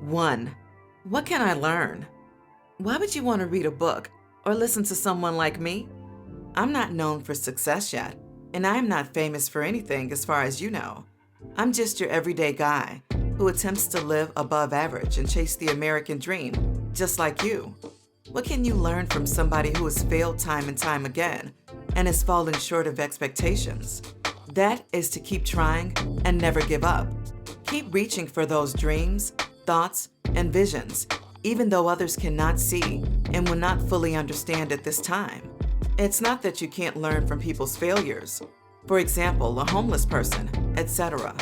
1. What can I learn? Why would you want to read a book or listen to someone like me? I'm not known for success yet, and I am not famous for anything as far as you know. I'm just your everyday guy who attempts to live above average and chase the American dream, just like you. What can you learn from somebody who has failed time and time again and has fallen short of expectations? That is to keep trying and never give up. Keep reaching for those dreams, thoughts, and visions, even though others cannot see and will not fully understand at this time. It's not that you can't learn from people's failures, for example, a homeless person, etc.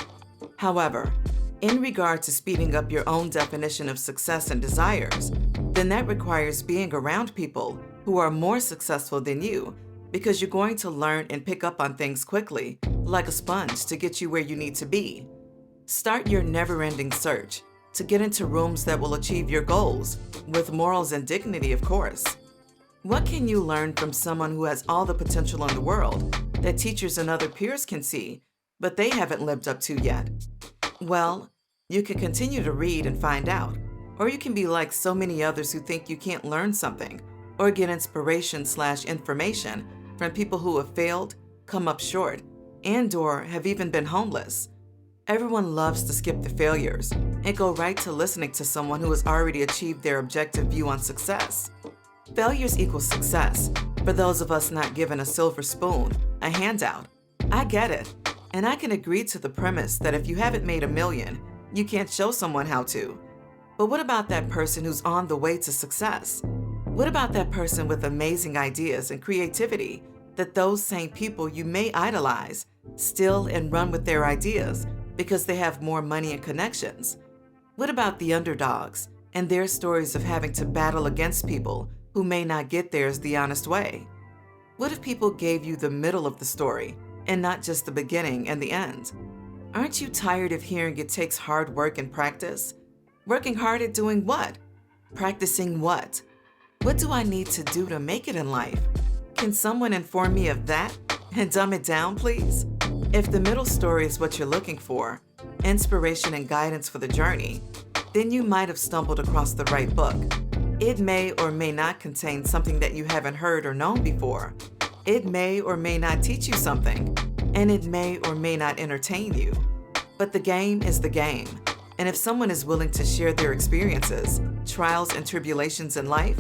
However, in regard to speeding up your own definition of success and desires, then that requires being around people who are more successful than you, because you're going to learn and pick up on things quickly, like a sponge, to get you where you need to be. Start your never-ending search to get into rooms that will achieve your goals, with morals and dignity, of course. What can you learn from someone who has all the potential in the world that teachers and other peers can see, but they haven't lived up to yet? Well, you can continue to read and find out, or you can be like so many others who think you can't learn something or get inspiration/information from people who have failed, come up short, and/or have even been homeless. Everyone loves to skip the failures and go right to listening to someone who has already achieved their objective view on success. Failures equal success for those of us not given a silver spoon, a handout. I get it, and I can agree to the premise that if you haven't made $1 million, you can't show someone how to. But what about that person who's on the way to success? What about that person with amazing ideas and creativity that those same people you may idolize steal and run with their ideas because they have more money and connections? What about the underdogs and their stories of having to battle against people who may not get theirs the honest way? What if people gave you the middle of the story and not just the beginning and the end? Aren't you tired of hearing it takes hard work and practice? Working hard at doing what? Practicing what? What do I need to do to make it in life? Can someone inform me of that and dumb it down, please? If the middle story is what you're looking for, inspiration and guidance for the journey, then you might have stumbled across the right book. It may or may not contain something that you haven't heard or known before. It may or may not teach you something, and it may or may not entertain you. But the game is the game, and if someone is willing to share their experiences, trials, and tribulations in life,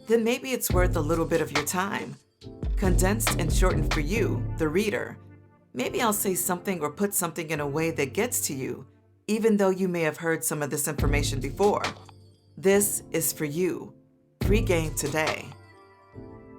then maybe it's worth a little bit of your time. Condensed and shortened for you, the reader. Maybe I'll say something or put something in a way that gets to you, even though you may have heard some of this information before. This is for you. Free game today.